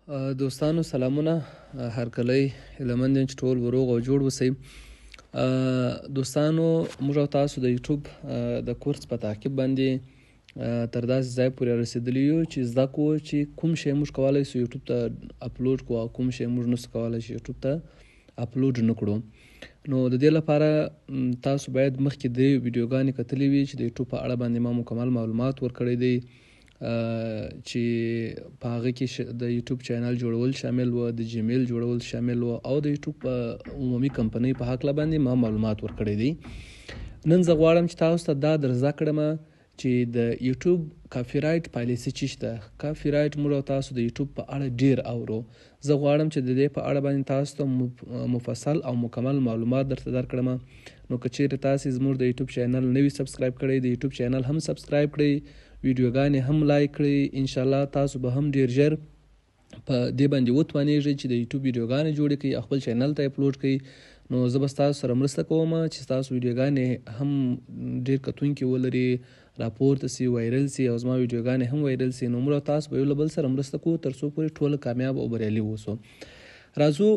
دوستانو سلامونه، هرکلی هیلهمند یم چې ټول روغ او جوړ اوسئ. دوستانو موږ او تاسو د یوټیوب د کورس په تعقیب باندې تر داسې ځای پورې رسېدلي یو چې زده کوو چې کوم شی موږ کولی سو یوټیوب ته اپلوډ کړو او کوم شی موږ نسو کولی چې یوټیوب ته اپلوډ نه کړو. نو د دې لپاره تاسو باید مخکې درې ویډیوګانې کتلې وي چې د یوټیوب په اړه باندې ما مکمل معلومات ورکړی دی، چې په هغه کې د یوټیوب چینل جوړول شامل و، د جیمیل جوړول شامل و او د یوټیوب په عمومي کمپنۍ په هکله باندې ما معلومات ورکړی دی. نن زه غواړم چې تاسو ته دا در زده کړم چې د یوټیوب کاپي رایټ پالیسي څه شته. کاپي رایټ موږ او تاسو د یوټیوب په اړه ډیر اورو. زه غواړم چې د دې په اړه باندې تاسو ته مفصل او مکمل معلومات درته درکړم. نو که چیرې تاسو زموږ د یوټیوب چینل نوی سبسکرایب کړئ، د یوټیوب چینل هم سبسکرایب کړئ، ویډیوګانې هم لایک کړئ. انشاءالله تاسو به هم ډیر ژر په دې باندې وتوانیږئ چې د یوټیوب ویډیوګانې جوړې کړئ او خپل چینل ته اپلوډ کړئ. نو زه به ستاسو سره مرسته کوم چې ستاسو ویډیوګانې هم ډیر کتونکي ولري، راپورته سي، وایرل سي او زما ویډیوګانې هم وایرل سي. نو موږ تاسو به یو له بل سره مرسته کوو تر څو پورې ټوله کامیاب او بریالي اوسو. راځو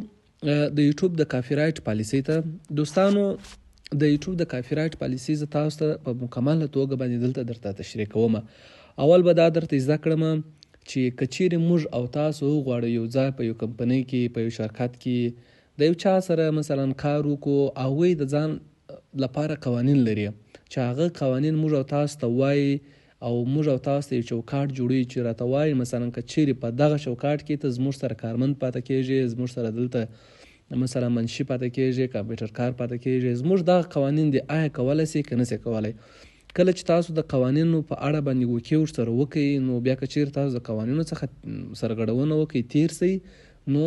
د یوټیوب د کاپي رایټ پالیسۍ ته. دوستانو د یوټیوب د کاپي رایټ پالیسۍ زه تاسو ته په مکمله توګه باندې دلته درته تشریح کوم. اول به دا درته زده کړم چې که چیرې موږ او تاسو وغواړو یو ځای په یو کمپنۍ کې، په یو شرکت کې د یو چا سره مثلا کار وکړو، هغوی د ځان لپاره قوانین لري چې هغه قوانین موږ او تاسو ته وایي او موږ او تاسو ته یو چوکاټ جوړوي چې راته وایي مثلا که چیرې په دغه چوکاټ کې ته زموږ سره کارمند پاتې کیږي، زموږ سره دلته مثلا منشي پاتې کیږي، کمپیوټر کار پاتې کیږي، زموږ دغه قوانین دي آیا کولی سي که نسي کولی. کله چې تاسو د قوانینو په اړه باندې وکې ورسره وکئ، نو بیا که چیرې تاسو د قوانینو څخه سرغړونه وکئ، تیر سئ، نو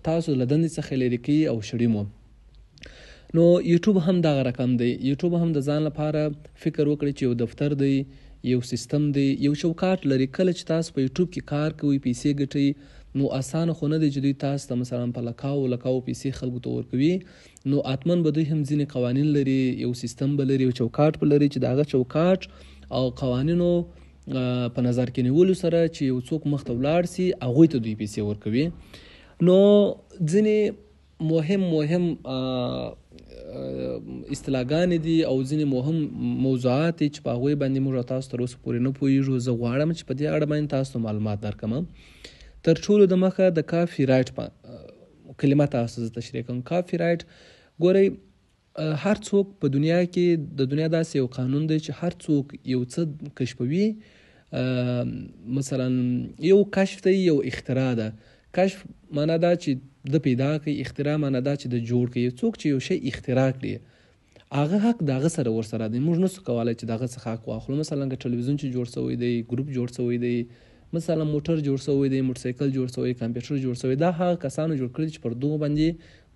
تاسو له دندې څخه لرې کوي او شړي مو. نو یوټیوب هم دغه رقم دی. یوټیوب هم د ځان لپاره فکر وکړي چې یو دفتر دی، یو سیستم دی، یو چوکاټ لري. کله چې تاسو په یوټیوب کې کار کوئ، پیسې ګټئ، نو اسانه خو نه دی چې دوی تاسو ته مثلا په لکاو پیسې خلکو ته ورکوي. نو حتما به دوی هم ځینې قوانین لري، یو سیستم به لري، یو چوکاټ به لري چې د هغه چوکاټ او قوانینو په نظر کې نیولو سره چې یو څوک مخته ولاړ سي هغوی ته دوی پیسې ورکوي. نو ځینې مهم اصطلاحګانې دي او ځینې مهم موضوعات دي چې په هغوی باندې موږ تاسو تر اوسه پورې نه پوهیږو. زه غواړم چې په دې اړه باندې تاسو ته معلومات درکړم. تر ټولو د مخه د کاپي رایټ کلمه تاسو زه تشریح کوم. کاپي رایټ ګورئ، هر څوک په دنیا کې د دنیا داسې یو قانون دی چې هر څوک یو څه کشفوي. مثلا یو کشف دی، یو اختراع ده. کشف معنا دا چې د پیدا کوي، اختراع معنا دا چې د جوړ کوي. څوک چې یو شی اختراع کړي هغه حق د هغه سره ورسره دی. موږ نسو کولی چې د هغه څخه حق واخلو. مثلا که ټلویزیون چې جوړ شوی دی، ګروپ جوړ شوی دی، مثلا موټر جوړ شوی دی، موټرسایکل جوړ شوی، کمپیوټر جوړ شوی، دا هغه کسانو جوړ کړي چې پر دغو باندې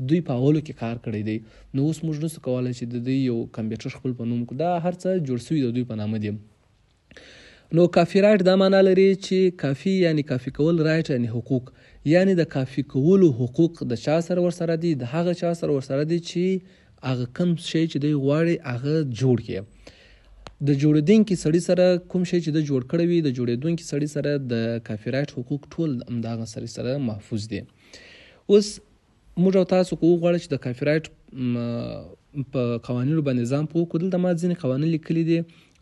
دوی په اولو کې کار کړی دی. نو اوس موږ نسو کولی چې د دوی یو کمپیوټر خپل په نوم کړو. دا هر څه جوړ شوي د دوی په نامه دي. نو کاپي رایټ دا معنا لري چې کافي یعنی کافي کول، رایټ یعنی حقوق، یعنی د کافي کولو حقوق د چا سره ورسره دي؟ د هغه چا سره ورسره دي چې هغه کوم شی چې دوی غواړي هغه جوړ کړي. د جوړېدونکي سړي سره کوم شی چې د جوړ کړی وي، د جوړېدونکي سړي سره د کاپي رایټ حقوق ټول همدغه سړي سره محفوظ دي. اوس موږ او تاسو که وغواړو چې د کاپي رایټ په قوانینو باندې ځان پوه کړو، دلته ما ځینې قوانین لیکلي دي،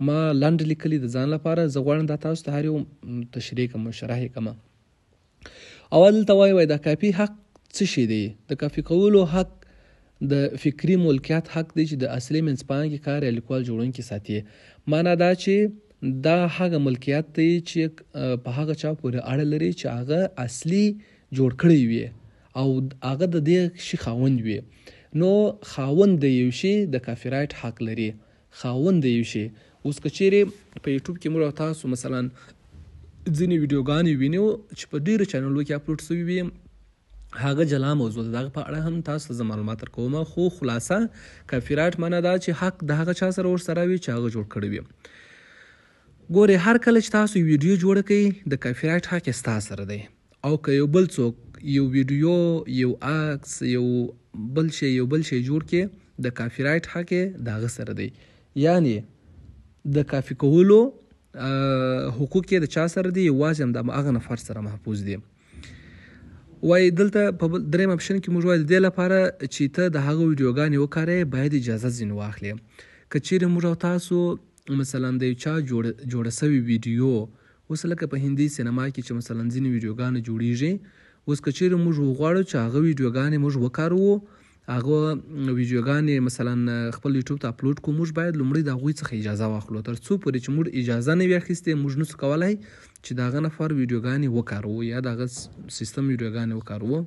ما لنډ لیکلي د ځان لپاره. زه غواړم دا تاسو ته هر یو تشریح کړم، شرح یې کړم. اول دلته وایي د کاپي حق څه شی دی؟ د کاپي کولو حق د فکري ملکیت حق دی چې د اصلي منځپانګې کار یا لیکوال جوړونکي ساتي. معنا دا چې دا هغه ملکیت دی چې په هغه چا پورې اړه لري چې هغه اصلي جوړ کړی وي او هغه د دې شي خاوند وي. نو خاوند د یو شي د کاپي رایټ حق لري، خاوند د یو شي. اوس که چیرې په یوټیوب کې موږ تاسو مثلا ځینې ویډیوګانې وینو چې په ډېرو چینلو کې اپلوډ شوي وي، هغه جلا موضوع ده، دغه په اړه هم تاسو ته زه معلومات درکوم. خو خلاصه کاپي رایټ معنا دا چې حق د هغه چا سره ورسره وي چې هغه جوړ کړی وي. ګورئ، هر کله چې تاسو ویډیو جوړه کوئ د کاپي رایټ حق یې ستا سره دی. او که یو بل څوک یو ویډیو، یو عکس، یو بل شی جوړ کړي، د کاپي رایټ حق یې د هغه سره دی. یعنی د کاپي کولو حقوق یې د چا سره دي؟ یوازې هم د هغه نفر سره محفوظ دي. وایي دلته په دریم اپشن کې موږ وایي د دې لپاره چې ته د هغه ویډیوګانې وکاروې باید اجازه ځینې واخلې. که چیرې موږ او تاسو مثلا د یو چا جوړه سوي ویډیو، اوس لکه په هندي سینما کې چې مثلا ځینې ویډیوګانې جوړیږي، اوس که چیرې موږ وغواړو چې هغه ویډیوګانې موږ وکاروو، هغه ویډیوګانې مثلا خپل یوټیوب ته اپلوډ کړو، موږ باید لومړی د هغوی څخه اجازه واخلو. تر څو پورې چې موږ اجازه نه وي اخیستې موږ نسو کولی چې د هغه نفر ویډیوګانې وکاروو یا د هغه سیستم ویډیوګانې وکاروو.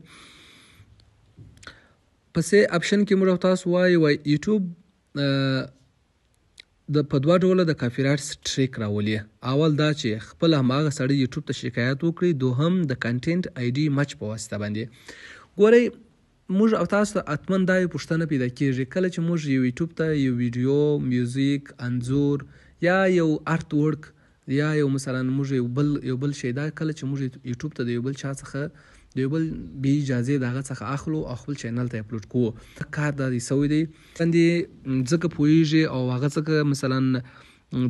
په سه اپشن کې موږ تاسو وایي یوټیوب په دوه ډوله د کاپي رایټ سټریک راولي. اول دا چې خپل هماغه سړی یوټیوب ته شکایت وکړي، دوهم د کنټینټ آی ډي مچ په واسطه باندې. ګورئ موږ او تاسو ته حتما دا یو پوښتنه پیدا کېږي کله چې موږ یو یوټیوب ته یو ویډیو، میوزیک، انځور یا یو آرت ورک یا یو مثلا موږ یو بل شی، دا کله چې موږ یوټیوب ته د یو بل چا څخه د یو بل بې اجازې د هغه څخه اخلو او خپل چینل ته اپلوډ کوو، کار دا دی سوی دی باندې ځکه پوهیږي او هغه څخه مثلا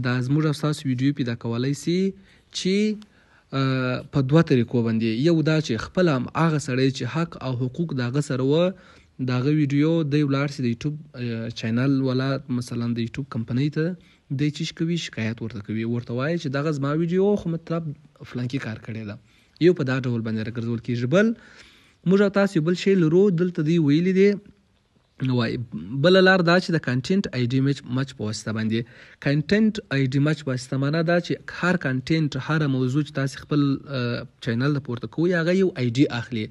دا زموږ او ستاسو ویډیو پیدا کولی سي چې په دوه طریقو باندې. یو دا چې خپل هغه سړی چې حق او حقوق د هغه سره و د هغه ویډیو دی ولاړ سي د یوټیوب چینل والا مثلا د یوټیوب کمپنۍ ته دی چیش کوي، شکایت ورته کوي، ورته وایي چې دغه زما ویډیو خو مطلب فلانکي کار کړی ده. یو په دا ډول باندې راګرځول کېږي. بل موږ او تاسو یو بل شی لرو، دلته دی ویلي دی وایي بله لار دا چې د کنټینټ آی ډي مچ په واسطه باندې. کنټینټ آی ډي مچ په واسطه معنا دا چې هر کنټینټ، هر موضوع چې تاسو خپل چینل ته پورته کوئ هغه یو آی ډي اخلي.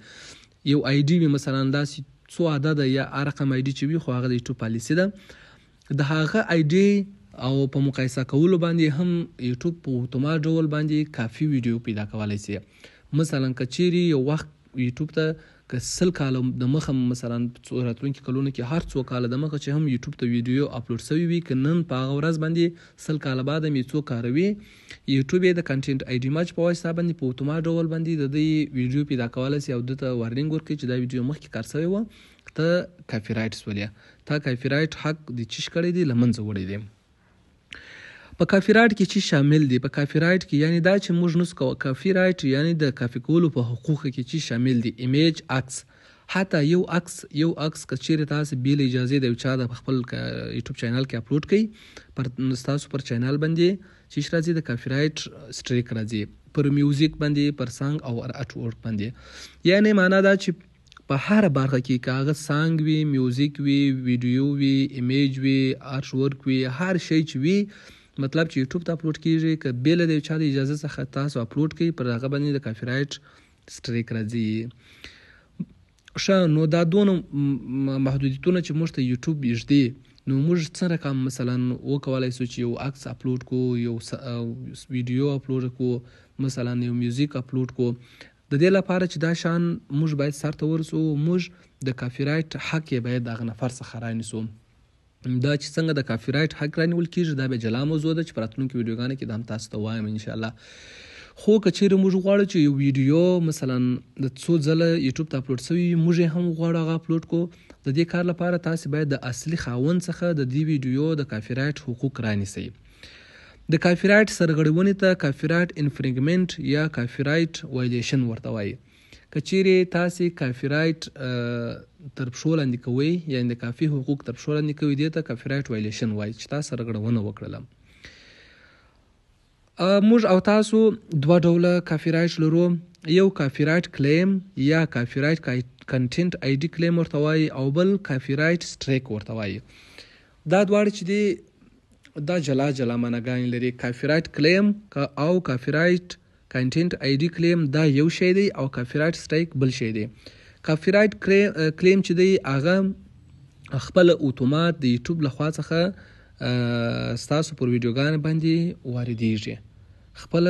یو آی ډي وي مثلا داسې څو عدده یا رقم آی ډي چې وي، خو هغه د یوټیوب پالیسي ده. د هغه آی ډي او په مقایسه کولو باندې هم یوټیوب په اتومات ډول باندې کافي ویډیو پیدا کولی سي. مثلا که چیرې یو وخت یوټیوب ته که 100 کاله د مخه مثلا راتلونکي کلونو کې هر څو کاله د مخه چې هم یوټیوب ته ویډیو اپلوډ سوی وي، که نن په هغه ورځ باندې 100 کاله بعد هم یې څوک کاروي، یوټیوب یې د کنټینټ آی ډي مچ په واسطه باندې په اتومات ډول باندې د دې ویډیو پیدا کولی سي او دته وارنینګ ورکړي چې دا ویډیو مخکې کار سوی و، ته کاپي رایټ سولې، تا کاپي رایټ حق د چیش کړی دی، له منځه وړی دی. په کاپي رایټ کې چې شامل دي، په کاپي رایټ کې یعنی دا چې موږ نس کوو کاپي رایټ یعنی د کاپي کولو په حقوقو کې چې شامل دي ایمیج، عکس، حتی یو عکس که چیرې تاسو بیل اجازه د یو چا د خپل یوټیوب چینل کې اپلوډ کړئ، پر تاسو پر چینل باندې چې راځي د کاپي رایټ سټریک راځي، پر میوزیک باندې، پر سانګ او آرت ورک باندې. یعنی معنا دا چې په هر برخه کې کاغه سانګ وي، میوزیک وي، ویډیو وي، ایمیج وي، آرت ورک وي، هر شی چې وي مطلب چې یوټیوب ته اپلوډ کیږي، که بیل د چا د اجازه څخه تاسو اپلوډ کړئ پر هغه باندې د کاپي رایټ سټریک راځي. ښه، نو دا دونه محدودیتونه چې موږ ته یوټیوب ږدي، نو موږ څه رقم مثلا وکولای سو چې یو عکس اپلوډ کو، یو ویډیو اپلوډ کو، مثلا یو میوزیک اپلوډ کو. د دې لپاره چې دا شان موږ باید سرته ورسو، موږ د کاپي رایټ حق یې باید دغه نفر څخه رانیسو. دا چې څنګه د کاپي رایټ حق رانیول کېږي دا به جلا موضوع ده چې په راتلونکي ویډیوګانو کې دا هم تاسو ته وایم انشاءالله. خو که چیرې موږ غواړو چې یو ویډیو مثلا د څو ځله یوټیوب ته اپلوډ سوی موږ یې هم غواړو هغه اپلوډ کو، د دې کار لپاره تاسو باید د اصلي خاوند څخه د دې ویډیو د کاپي رایټ حقوق رانیسئ. د کاپي رایټ سرغړونې ته کاپي رایټ انفرینګمنټ یا کاپي رایټ وایلیشن ورته وایي. که چیرې تاسو کاپي رایټ تر پښو لاندې کوئ، یعنې د کافي حقوق تر پښو لاندې کوئ، دې ته کاپي رایټ وایلیشن وایي چې تاسو سرغړونه وکړله. موږ او تاسو دوه ډوله کاپي رایټ لرو، یو کاپي رایټ کلیم یا کاپي رایټ کنټینټ آی ډي کلیم ورته وایي، او بل کاپي رایټ سټریک ورته وایي. دا دواړه چې دي دا جلا جلا معناګانې لري. کاپي رایټ کلیم او کاپي رایټ کنټینټ آی ډي کلیم دا یو شی دی او کاپي رایټ سټریک بل شی دی. کاپي رایټ کلیم چې دی هغه خپل اتومات د یوټیوب لخوا څخه ستاسو پر ویډیوګانو باندې واردیږي. خپل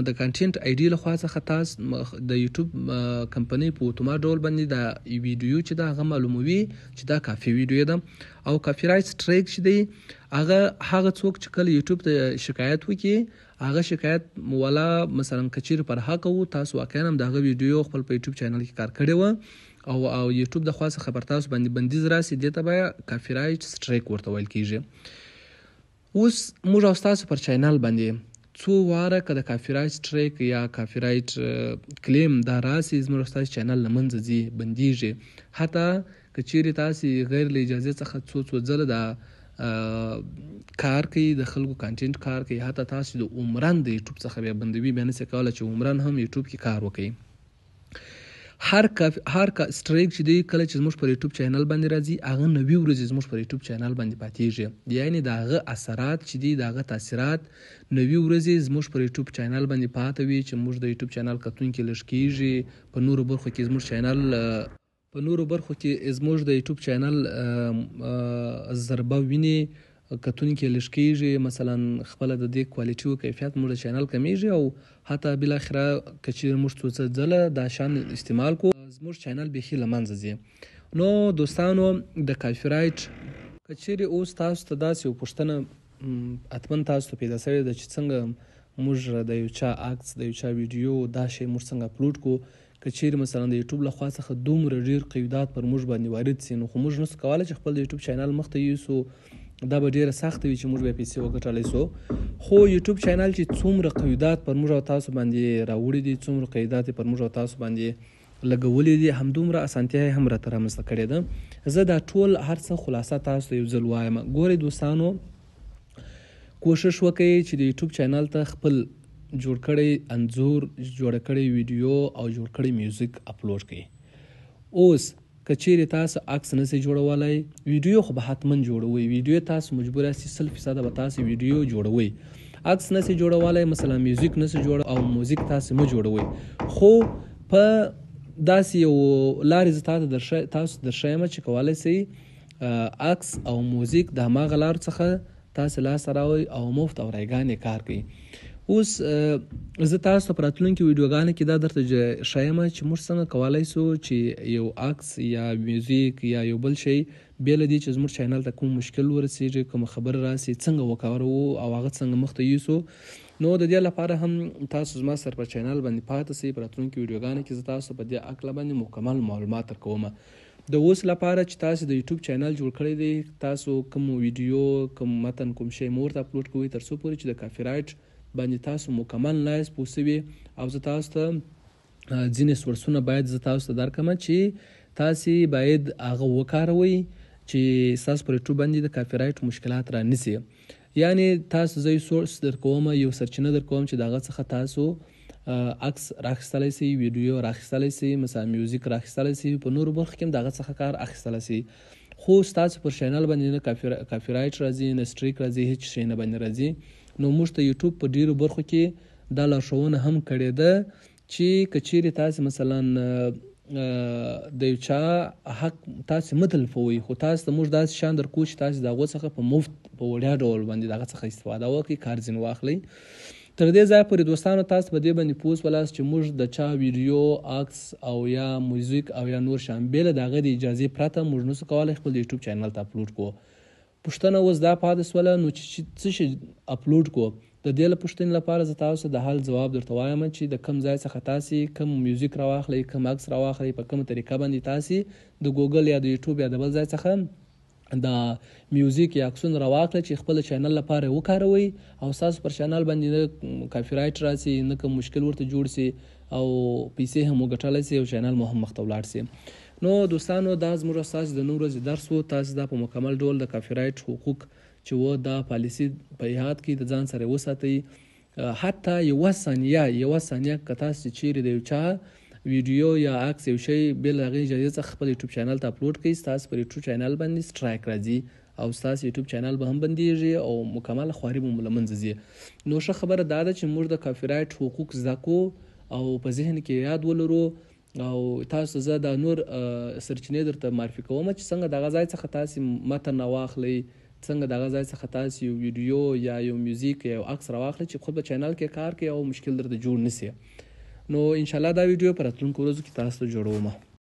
د کنټینټ آی ډي لخوا څخه تاسو د یوټیوب کمپنۍ په اتومات ډول باندې دا ویډیو چې دا هغه معلوموي چې دا کافي ویډیو ده. او کاپي رایټ سټریک چې دی هغه څوک چې کله یوټیوب ته شکایت وکړي، هغه شکایت مولا مثلا کچیر پر حق وو، تاسو واقعا هم دغه ویډیو خپل په یوټیوب چینل کې کار کړی و او یوټیوب د خاصه خبر تاسو باندې بندیز راسي، دې ته به کاپي رایټ سټریک ورته ویل کیږي. اوس موږ او تاسو پر چینل باندې څو واره که د کاپي رایټ سټریک یا کاپي رایټ کلیم دا راسي زموږ ستاسو چینل له منځه ځي بندیږي. حتی که چیرې تاسې غیر له اجازې څخه څو ځله دا کار کوي د خلکو کانټینټ کار کوي، حتی تاسو د عمران د یوټیوب څخه بیا بندوي، بیا نشئ کولی چې عمران هم یوټیوب کې کار وکړي. هر سټریک چې دی کله چې زموږ پر یوټیوب چینل باندې راځي هغه 90 ورځې زموږ پر یوټیوب چینل باندې پاتېږي، یعنی د هغه اثرات چې دي د هغه تاثیرات 90 ورځې زموږ پر یوټیوب چینل باندې پاته وي چې موږ د یوټیوب چینل کتونکي لږ کېږي، په نورو برخو کې زموږ د یوټیوب چینل ضربه ویني، کتونکي لږ کېږي، مثلا خپله د دې کوالټي او کیفیت موږ د چینل کمیږي، او حتی بالاخره که چیرې موږ څو ځله دا شان استعمال کو زموږ چینل بیخي له منځه ځي. نو دوستانو د کاپي رایټ که چیرې اوس تاسو ته داسې یو پوښتنه حتما تاسو ته پیدا شوې ده چې څنګه موږ د یو چا عکس د یو چا ویډیو دا شی موږ څنګه اپلوډ کو، که چیرې مثلا د یوټیوب له خوا څخه دومره ډېر قیودات پر موږ باندې وارد سي، نو خو موږ نسو کولی چې خپل د یوټیوب چینل مخته یوسو، دا به ډېره سخته وي چې موږ بیا پیسې وګټلی سو. خو یوټیوب چینل چې څومره قیودات پر موږ او تاسو باندې راوړي دي، څومره قیودات یې پر موږ او تاسو باندې لګولي دي، همدومره اسانتیا یې هم راته رامنځته کړې ده. زه دا ټول هر څه خلاصه تاسو ته یو ځل وایم. ګورئ دوستانو، کوشش وکړئ چې د یوټیوب چینل ته خپل جوړ کړی انځور، جوړه کړی ویډیو او جوړ کړی میوزیک اپلوډ کړئ. اوس که چیرې تاسو عکس نشئ جوړولی، ویډیو خو به حتما جوړوئ، ویډیو تاسو مجبور یاستئ 100% به تاسو ویډیو جوړوئ. عکس نشئ جوړولی، مثلا میوزیک نشئ جوړولی او موزیک تاسو مه جوړوئ، خو په داسې یو لارې زه تاسو درښیم چې کولی شئ عکس او موزیک د هماغه لارو څخه تاسو لاسته راوړئ او مفت او رایګانې کار کوي. اوس زه تاسو ته په راتلونکي ویډیوګانو کې دا درته ښیم چې موږ څنګه کولی شو چې یو عکس یا میوزیک یا یو بل شی بې له دې چې زموږ چینل ته کوم مشکل ورسیږي، کومه خبره راسي، څنګه وکاروو او هغه څنګه مخته یوسو. نو د دې لپاره هم تاسو زما سره په چینل باندې پاتې شئ. په راتلونکي ویډیوګانو کې زه تاسو په دې هکله باندې مکمل معلومات درکوم. د اوس لپاره چې تاسو د یوټیوب چینل جوړ کړی دی، تاسو کوم ویډیو، کوم متن، کوم شی مو ورته اپلوډ کوئ تر څو پورې چې د کاپي رایټ باندې تاسو مکمل نایس پوه شوي، او زه تاسو ته ځینې سورسونه باید زه تاسو ته درکړم چې تاسې باید هغه وکاروئ چې ستاسو پر یوټیوب باندې د کاپي رایټ مشکلات رانیسي. یعنې تاسو زه یو سورس درکوم، یو سرچینه درکوم چې د هغه څخه تاسو عکس راخیستلی شئ، ویډیو راخیستلی شئ، مثلا میوزیک راخیستلی شئ، په نورو برخو کې هم د هغه څخه کار اخیستلی شئ. خو ستاسو پر چینل باندې نه کاپي رایټ راځي، نه سټریک راځي، هیڅ شی نه باندې راځي. نو موږ ته یوټیوب په ډیرو برخو کې دا لارښوونه هم کړې ده چې که چیرې تاسې مثلا د یو چا حق تاسې مه تلفوئ، خو تاسو ته موږ داسې شیان درکوو چې تاسې د هغو څخه په مفت په وړیا ډول باندې د هغه څخه استفاده وکړئ، کار ځینې واخلئ. تر دې ځایه پورې دوستانو تاسو په دې باندې پوه شولاست چې موږ د چا ویډیو، عکس او یا موزیک او یا نور شیان بې له د هغه د اجازې پرته موږ نسو کولی خپل د یوټیوب چینل ته اپلوډ کړو. پوښتنه اوس دا پاتې شوله نو چې څه شي اپلوډ کړو. د دې پوښتنې لپاره زه تاسو د حل ځواب درته وایم چې د کوم ځای څخه تاسې کوم میوزیک راواخلئ، کوم عکس راواخلئ، په کومه طریقه باندې تاسې د ګوګل یا د یوټیوب یا د بل ځای څخه د میوزیک یا عکسونه راواخلئ چې خپل چینل لپاره وکاروئ او ستاسو پر چینل باندې نه کاپي رایټ راسي، نه کوم مشکل ورته جوړ سي او پیسې هم وګټلی سي او چینل مو هم مخته ولاړ سي. نو دوستانو دا زموږ ستاسو د نن ورځې درس و. تاسو دا په مکمل ډول د کاپي رایټ حقوق چې و دا پالیسي په یاد کې د ځان سره وساتئ. حتی یوه ثانیه که تاسو چیرې د یو چا ویډیو یا عکس یو شی بې له هغې اجازې څخه خپل یوټیوب چینل ته اپلوډ کړئ، ستاسو پر یوټیوب چینل باندې سټرایک راځي او ستاسو یوټیوب چینل به هم بندیږي او مکمل خواري به مو له منځه ځي. نو ښه خبره دا ده چې موږ د کاپي رایټ حقوق زده کړو او په ذهن کې یاد ولرو او تاسو زه دا نور سرچینې درته معرفي کوم چې څنګه دغه ځای څخه تاسې متن راواخلئ، څنګه دغه ځای څخه تاسې یو ویډیو یا یو میوزیک یا یو عکس راواخلئ چې خود په چینل کې کار کوي او مشکل درته جوړ نه سي. نو انشاءالله دا ویډیو په راتلونکو ورځو کې تاسو ته جوړوم.